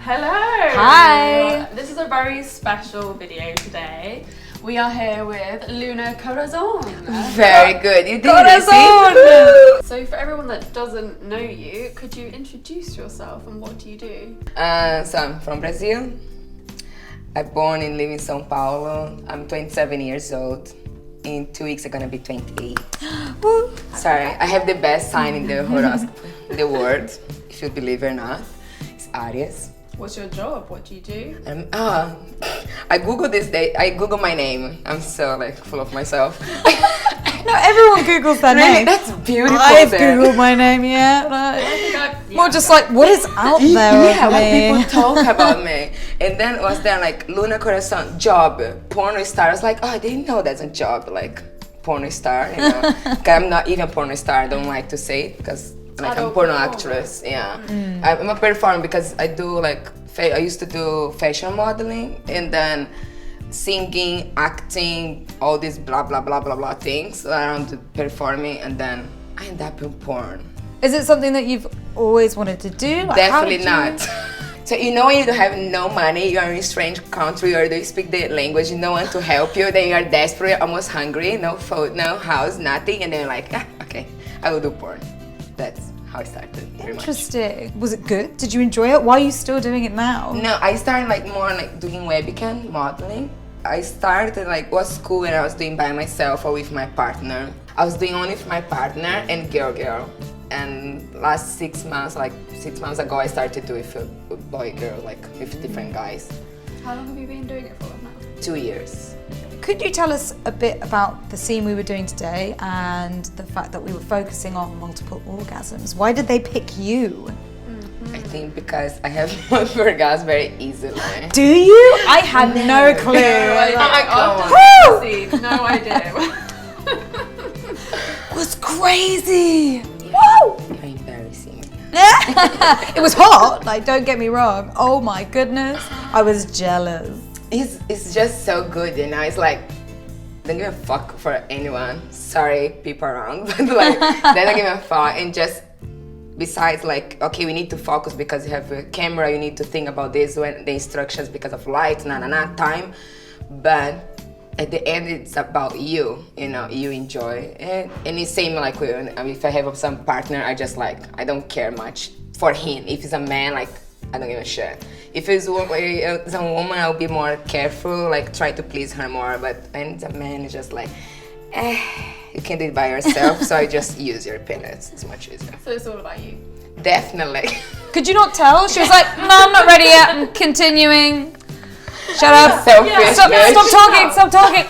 Hello! Hi! This is a very special video today. We are here with Luna Corazon. Very good. You did Corazon! So for everyone that doesn't know you, could you introduce yourself and what do you do? So I'm from Brazil. I'm born and live in São Paulo. I'm 27 years old. In 2 weeks I'm gonna be 28. Sorry, I have the best sign in the horoscope, in the world, if you believe it or not. It's Aries. What's your job? What do you do? I googled this day. I googled my name. I'm so full of myself. No, everyone Googles their Really, name. that's beautiful. I've there. Googled my name, yeah. More just like, what is out there Yeah, of what me? people talk about me. And then was there like Luna Corazon, job, porno star. I was like, oh, I didn't know that's a job, like porno star, you know. 'Cause I'm not even porno star. I don't like to say it because like I'm porno actress. Yeah, I'm a performer because I do I used to do fashion modeling and then singing, acting, all these blah blah blah blah blah things around performing, and then I end up in porn. Is it something that you've always wanted to do? Like, Definitely not. So you know when you have no money, you are in a strange country or you speak the language, no one to help you, then you are desperate, almost hungry, no food, no house, nothing, and then you're like, okay, I will do porn. That's how I started. Interesting. Was it good? Did you enjoy it? Why are you still doing it now? No, I started more doing webcam modeling. I started was cool when I was doing by myself or with my partner. I was doing only with my partner and girl. And last 6 months, 6 months ago, I started to do it with boy-girl, with different guys. How long have you been doing it for now? 2 years. Could you tell us a bit about the scene we were doing today and the fact that we were focusing on multiple orgasms? Why did they pick you? I think because I have multiple orgasms very easily. Do you? I had no clue. No idea. It was crazy. Woo! You're embarrassing. It was hot, don't get me wrong. Oh my goodness, I was jealous. It's just so good, you know. It's don't give a fuck for anyone. Sorry, people around, but they don't give a fuck. And just besides, okay, we need to focus because you have a camera. You need to think about this when the instructions because of light, time. But at the end, it's about you. You know, you enjoy it. And it's same if I have some partner, I just I don't care much for him. If it's a man, I don't give a shit. If it's a woman, I'll be more careful, try to please her more. But when it's a man, it's just you can do it by yourself, so I just use your penis. It's much easier. So it's all about you? Definitely. Could you not tell? She was like, no, I'm not ready yet, I'm continuing. Shut up. Selfish. Stop talking.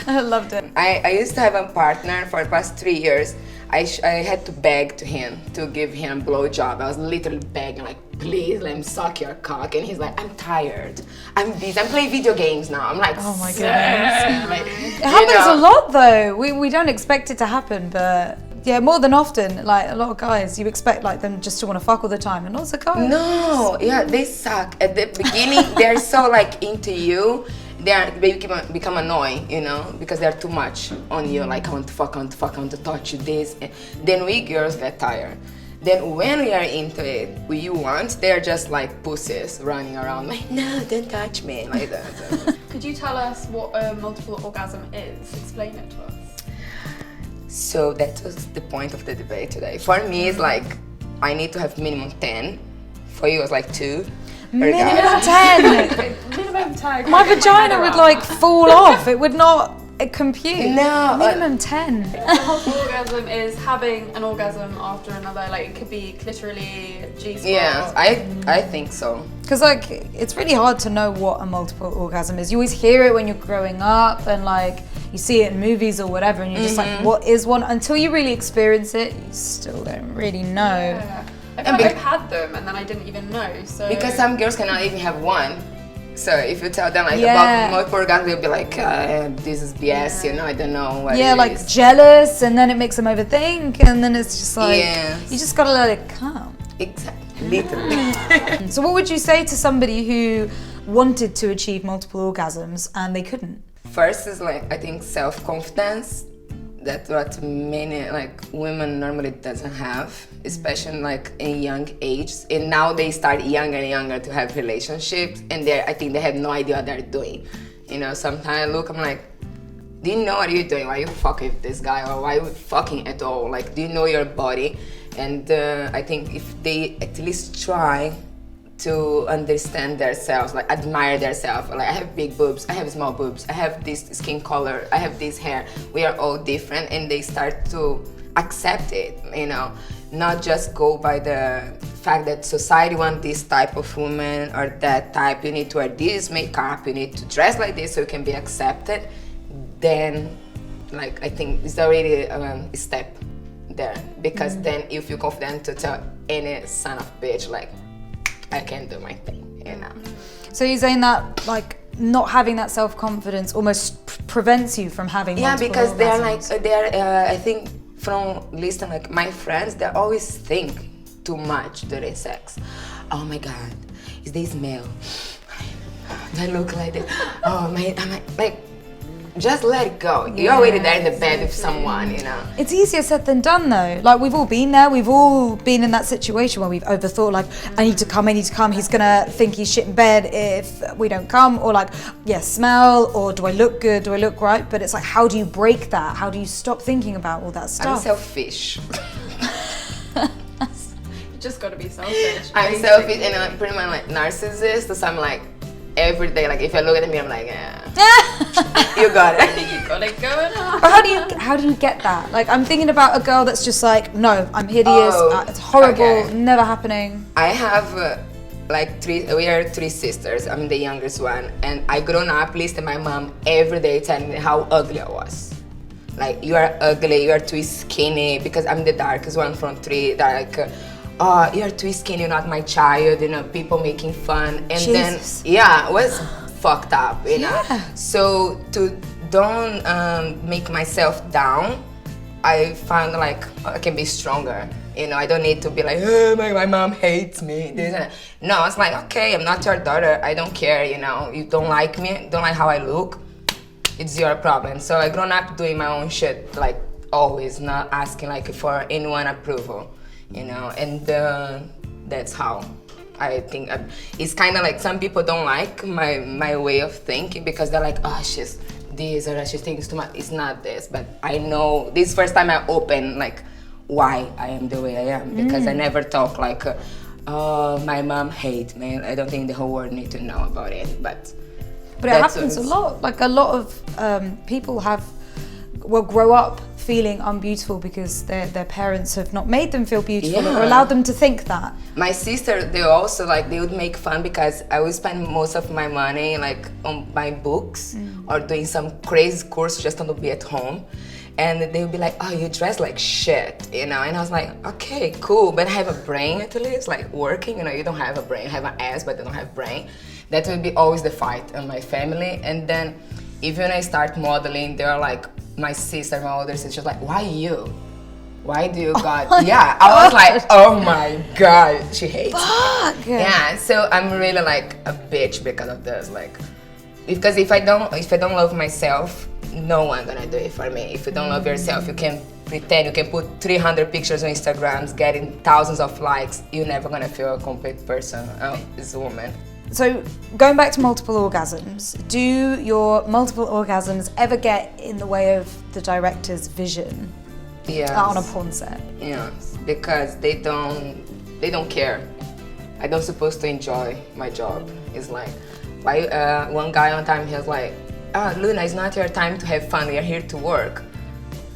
I loved it. I used to have a partner for the past 3 years. I had to beg to him to give him a blowjob. I was literally begging, please let me suck your cock. And he's like, I'm tired. I'm busy. I'm playing video games now. I'm like, oh my goodness. It It happens a lot though. We don't expect it to happen, but yeah, more than often, a lot of guys, you expect them just to want to fuck all the time, and also guys. No, yeah, they suck. At the beginning, they're so into you. They become annoying, you know, because they're too much on you. I want to fuck, I want to touch you, this. And then we girls get tired. Then when we are into it, we want, they're just pussies running around, no, don't touch me, like that. Could you tell us what a multiple orgasm is? Explain it to us. So that was the point of the debate today. For me, it's I need to have minimum 10. For you, it was 2. Minimum 10. Minimum 10. My vagina would fall off. It would not compute. No. Minimum 10. The multiple orgasm is having an orgasm after another. It could be clitorally, G-spot. Yeah, I think so. Because it's really hard to know what a multiple orgasm is. You always hear it when you're growing up and you see it in movies or whatever, and you're just what is one? Until you really experience it, you still don't really know. Yeah. I feel I've had them and then I didn't even know. So because some girls cannot even have one. So if you tell them about multiple orgasms, they'll be this is BS, you know, I don't know what it is. Jealous, and then it makes them overthink, and then it's just you just gotta let it come. Exactly, literally. So what would you say to somebody who wanted to achieve multiple orgasms and they couldn't? First is I think self-confidence. that's what many like women normally doesn't have, especially like in young age. And now they start younger and younger to have relationships, and I think they have no idea what they're doing. You know, sometimes I look, I'm like, do you know what you're doing? Why are you fucking with this guy, or why are you fucking at all? Like, do you know your body? And I think if they at least try to understand themselves, like admire themselves, like I have big boobs, I have small boobs, I have this skin color, I have this hair, we are all different, and they start to accept it, you know, not just go by the fact that society wants this type of woman or that type, you need to wear this makeup, you need to dress like this so you can be accepted. Then like I think it's already a step there, because then you feel confident to tell any son of bitch like, I can do my thing, you know. So you're saying that like not having that self-confidence almost prevents you from having multiple because orgasms? they're I think from listening, like my friends, they always think too much during sex. Oh my God, is this male? Do I look like this? Oh my, like, just let it go. You're already there in the bed with someone, you know. It's easier said than done though. Like we've all been there, we've all been in that situation where we've overthought like, I need to come, he's gonna think he's shit in bed if we don't come, or like, smell, or do I look good, do I look right? But it's like, how do you break that? How do you stop thinking about all that stuff? I'm selfish. You just gotta be selfish. I'm selfish and I'm pretty much like narcissist, so I'm like, every day, like if I look at me, I'm like, yeah, you got it. You got it going on. But how do you get that? Like I'm thinking about a girl that's just like, no, I'm hideous, it's horrible, never happening. I have we are three sisters. I'm the youngest one, and I grown up listening to my mom every day telling me how ugly I was. Like, you are ugly, you are too skinny, because I'm the darkest one from three. They're like, oh, you're too skinny, you're not my child, you know, people making fun. And Jesus. then, it was fucked up, you know. So to don't make myself down, I found like I can be stronger. You know, I don't need to be like, oh, my mom hates me. No, it's like, okay, I'm not your daughter, I don't care, you know. You don't like me, don't like how I look, it's your problem. So I grown up doing my own shit, like always, not asking like for anyone approval. You know, and that's how I think it's kind of like some people don't like my way of thinking, because they're like, oh, she's this or she thinks too much. It's not this, but I know this first time I open like why I am the way I am, because I never talk like, oh, my mom hates me. I don't think the whole world need to know about it, but it happens a lot. Like a lot of people grow up feeling unbeautiful because their parents have not made them feel beautiful or allowed them to think that. My sister, they also like, they would make fun because I would spend most of my money like on buying books or doing some crazy course just to be at home. And they would be like, oh, you dress like shit, you know? And I was like, okay, cool, but I have a brain at least, like working, you know, you don't have a brain, you have an ass, but you don't have brain. That would be always the fight in my family. And then even when I start modeling, they're like, my sister, my older sister, like, why you? Why do you got? I was like, oh my God, she hates me. Yeah, so I'm really like a bitch because of this, like, because if I don't love myself, no one gonna do it for me. If you don't love yourself, you can pretend, you can put 300 pictures on Instagram, getting thousands of likes, you're never gonna feel a complete person as a woman. So going back to multiple orgasms, do your multiple orgasms ever get in the way of the director's vision? Yes. On a porn set? Yes, because they don't care. I don't supposed to enjoy my job. It's like, why one guy one time he was like, oh, Luna, it's not your time to have fun, we are here to work.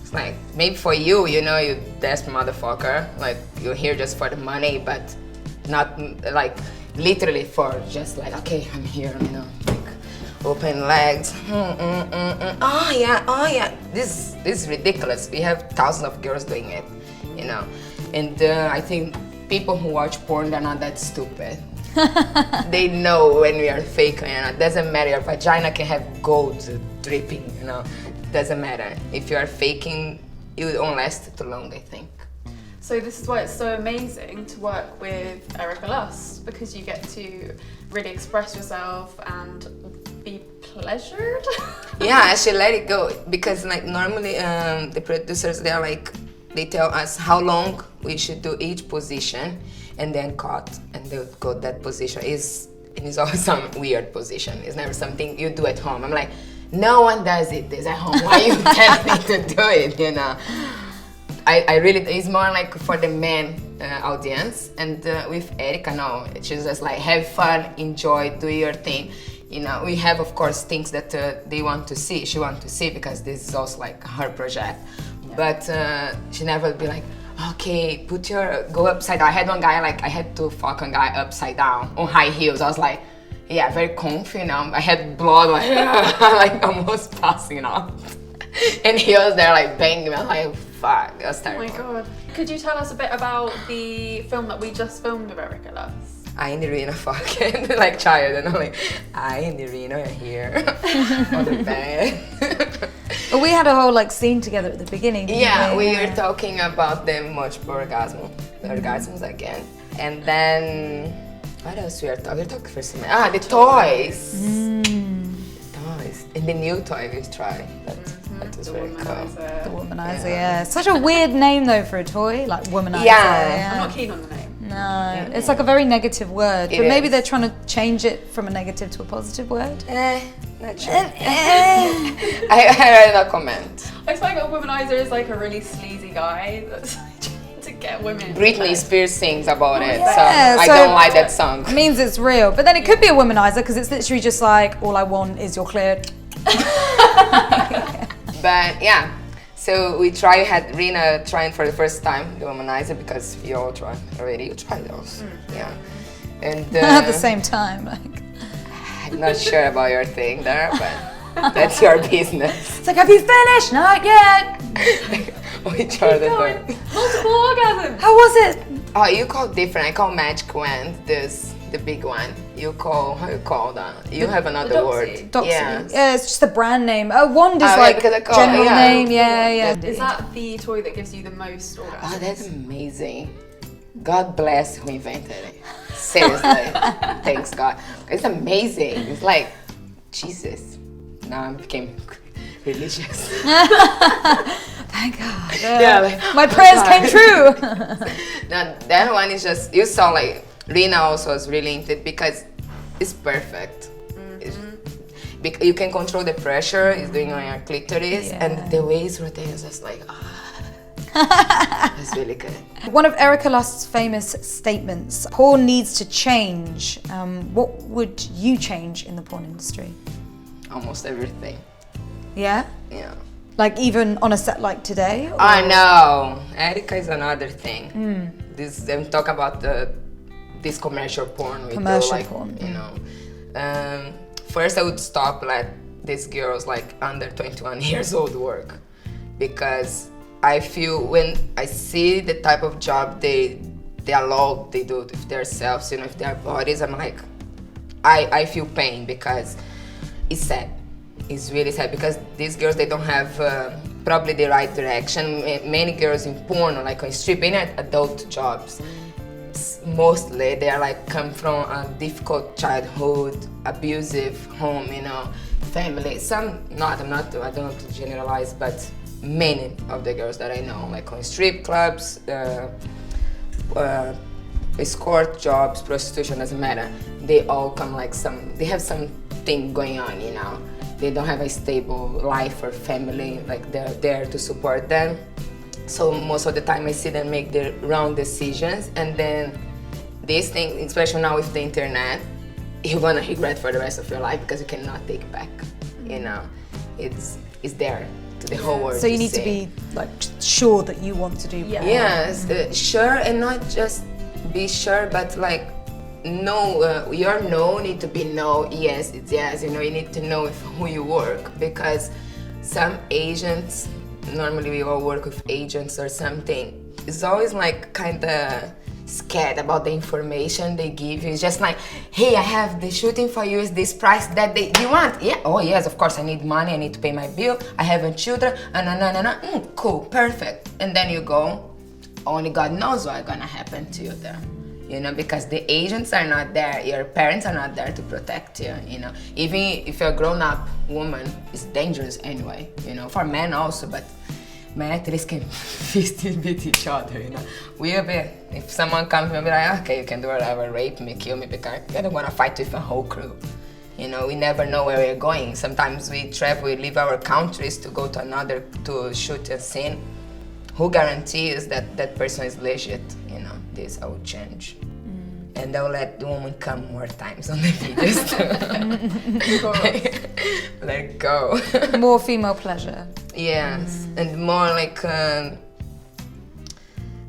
It's like, maybe for you, you know, you desperate motherfucker, like you're here just for the money, but not like literally for just like, okay, I'm here, you know, like open legs. Oh yeah. This is ridiculous. We have thousands of girls doing it, you know. And I think people who watch porn, they're not that stupid. They know when we are faking, you know. It doesn't matter. Your vagina can have gold dripping, you know. It doesn't matter. If you are faking, it won't last too long, I think. So this is why it's so amazing to work with Erika, because you get to really express yourself and be pleasured? Yeah, she let it go because like normally the producers they're like they tell us how long we should do each position and then cut and they'll go that position is always some weird position. It's never something you do at home. I'm like, no one does this at home. Why you telling me to do it? You know, I really it's more like for the men audience and with Erika no, she's just like have fun, enjoy, do your thing. You know, we have of course things that they want to see, she wants to see because this is also like her project. Yeah. But she never be like, okay, go upside down. I had one guy like I had to fuck a guy upside down on high heels. I was like, yeah, very comfy. You know, I had blood like like almost passing out, and he was there like banging me. I'm like, fuck, that was terrible. Oh my god. Could you tell us a bit about the film that we just filmed with Erika last? I and Irina fucking like child, and I'm like, I and Irina are here on the bed. But we had a whole like scene together at the beginning. Yeah, we were talking about the orgasms again, and then what else we are talking? We were talking first. The toys. Toys and the new toy we tried. That was very cool. The womanizer, yeah. Such a weird name though for a toy, like womanizer. Yeah. I'm not keen on the name. No, it's like a very negative word, but maybe they're trying to change it from a negative to a positive word. Not sure. I read no comment. I feel like a womanizer is like a really sleazy guy that's trying to get women. Britney Spears sings about it, yeah, so I don't like that song. It means it's real, but then it could be a womanizer because it's literally just like, all I want is your clear. But yeah. So we had Rina trying for the first time the womanizer because you all tried already. You tried those, yeah. And at the same time, like. I'm not sure about your thing there, but that's your business. It's like, have you finished? Not yet. Which are the multiple orgasms. How was it? Oh, you call different. I call magic wand. The big one. You call how you call that? You have another word. Doxy. Yes. Yeah, it's just a brand name. Wand is like general name. Yeah. Is that the toy that gives you the most orgasms? Oh, that's amazing. God bless who invented it. Seriously. Thanks God. It's amazing. It's like, Jesus. Now I became religious. Thank God. Yeah, like, my prayers came true. Now that one is just, you saw like, Rina also was really into it because it's perfect. You can control the pressure it's doing on your clitoris and the way it's rotating is just like, it's really good. One of Erika Lust's famous statements, porn needs to change. What would you change in the porn industry? Almost everything. Yeah? Yeah. Like even on a set like today? Or? I know. Erika is another thing. I'm talking about this commercial porn. Porn. You know. First I would stop let these girls like under 21 years old work because I feel when I see the type of job they do with themselves, you know, with their bodies, I'm like, I feel pain because it's sad. It's really sad because these girls, they don't have probably the right direction. Many girls in porn or like on strip, any adult jobs, mostly they are like come from a difficult childhood, abusive home, you know, family. Some not, I don't want to generalize, but many of the girls that I know, like on strip clubs, escort jobs, prostitution, doesn't matter. They all come like they have something going on, you know. They don't have a stable life or family, like they're there to support them. So most of the time I see them make the wrong decisions, and then this thing, especially now with the internet, you're gonna regret for the rest of your life because you cannot take it back, you know. It's there to the whole world. So you need to be like sure that you want to do porn. Yes, sure, and not just be sure, but like no, your no need to be no, yes, it's yes, you know, you need to know with who you work, because some agents, normally we all work with agents or something, it's always like kind of scared about the information they give you. It's just like, hey, I have the shooting for you, is this price that do you want? Yeah, oh yes, of course, I need money, I need to pay my bill, I have children, cool, perfect. And then you go, only God knows what's gonna happen to you there. you know, because the agents are not there, your parents are not there to protect you, you know. Even if you're a grown-up woman, it's dangerous anyway, you know, for men also, but men at least can fist and beat each other, you know. We'll be, if someone comes, we'll be like, okay, you can do whatever, rape me, kill me, because I don't want to fight with a whole crew. You know, we never know where we're going. Sometimes we travel, we leave our countries to go to another, to shoot a scene. Who guarantees that that person is legit? You know, this I will change. And I'll let the woman come more times on the videos too. Let go. More female pleasure. Yes, and more like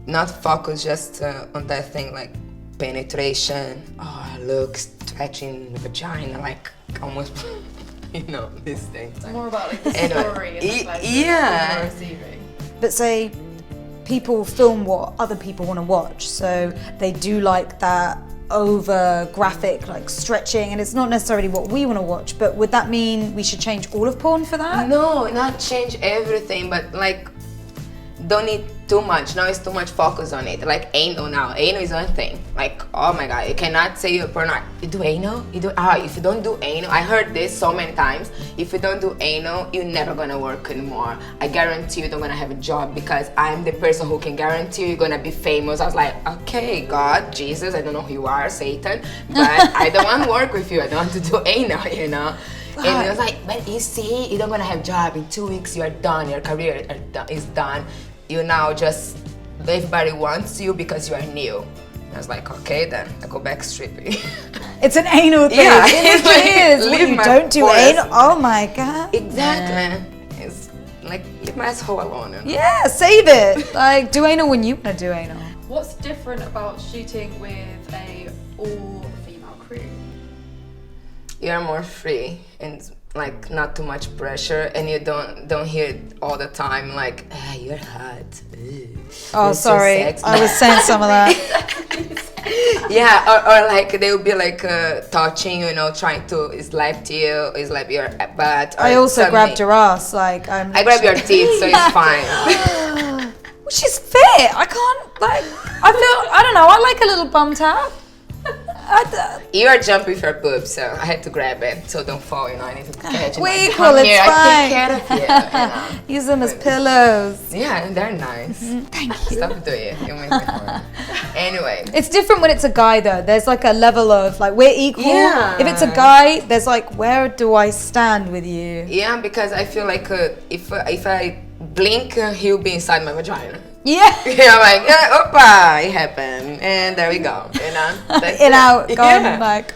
not focus just on that thing like penetration. Oh, look, stretching the vagina, like almost, you know, this thing. It's more about like the story and the pleasure yeah. you're receiving. But say people film what other people want to watch, so they do like that over graphic, like stretching, and it's not necessarily what we want to watch. But would that mean we should change all of porn for that? No, not change everything, but like don't need too much. Now it's too much focus on it. Like anal now. Anal is one thing. Like, oh my god, you cannot say you're porn. You do anal? You do if you don't do anal, I heard this so many times. If you don't do anal, you're never gonna work anymore. I guarantee you don't gonna have a job because I'm the person who can guarantee you're gonna be famous. I was like, okay, God, Jesus, I don't know who you are, Satan, but I don't want to work with you. I don't want to do anal, you know. And it was like, but you see, you don't gonna have a job. In 2 weeks, you are done. Your career is done. You now just, everybody wants you because you are new. And I was like, okay, then I go back stripping. It's an anal thing. Yeah, it is. What, you don't do anal? Oh my god. Exactly. It's like, leave my asshole alone. You know? Yeah, save it. Like, do anal when you want to do anal. What's different about shooting with a all-female crew? You're more free and like not too much pressure, and you don't hear it all the time like, ah, you're hot. Oh, you're sorry, so I was saying some of that. Yeah, or like they'll be like touching, you know, trying to slap you, slap your butt. I also something. grabbed your ass, like I grab your teeth, so it's fine. Which is fit. I can't, like, I don't know, I like a little bum tap. You are jumping with your boobs, so I had to grab it, so don't fall, you know. I need to catch it. We Like, equal, come it's here, fine. I take care of you. You know? Use them as pillows. Yeah, they're nice. Thank you. Stop doing it. You make me horny. Anyway. It's different when it's a guy though. There's like a level of like, we're equal. Yeah. If it's a guy, there's like, where do I stand with you? Yeah, because I feel like if I blink, he'll be inside my vagina. Yeah. Yeah, I'm like, yeah, opa, it happened, and there we go. You know, that's In, out, gone, yeah. like.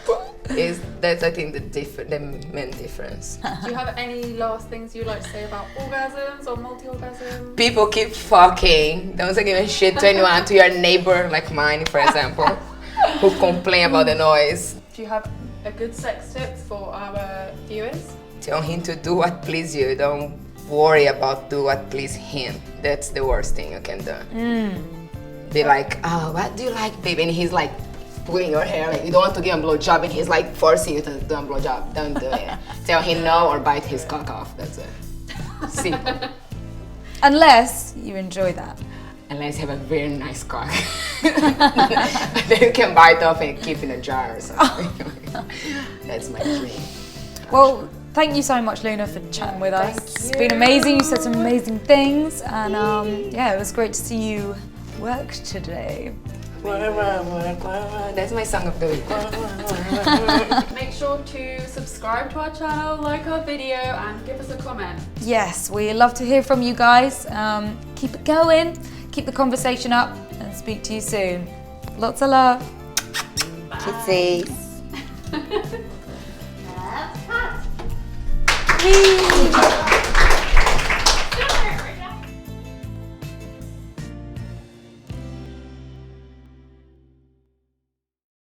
That's I think the main difference. Do you have any last things you'd like to say about orgasms or multi-orgasms? People keep fucking. Don't give a shit to anyone, to your neighbor like mine, for example, who complain about the noise. Do you have a good sex tip for our viewers? Tell him to do what please you. Don't worry about do what please him. That's the worst thing you can do. Be like, oh, what do you like, baby? And he's like pulling your hair, like you don't want to give him a blowjob, and he's like forcing you to do a blowjob. Don't do it. Tell him no or bite his cock off. That's it. Simple. Unless you enjoy that. Unless you have a very nice cock. Then you can bite off and keep in a jar or something. That's my dream. Well, thank you so much, Luna, for chatting with us. It's been amazing. You said some amazing things, and yeah, it was great to see you work today. That's my song of the week. Make sure to subscribe to our channel, like our video, and give us a comment. Yes, we love to hear from you guys. Keep it going, keep the conversation up, and speak to you soon. Lots of love. Kisses. Whee!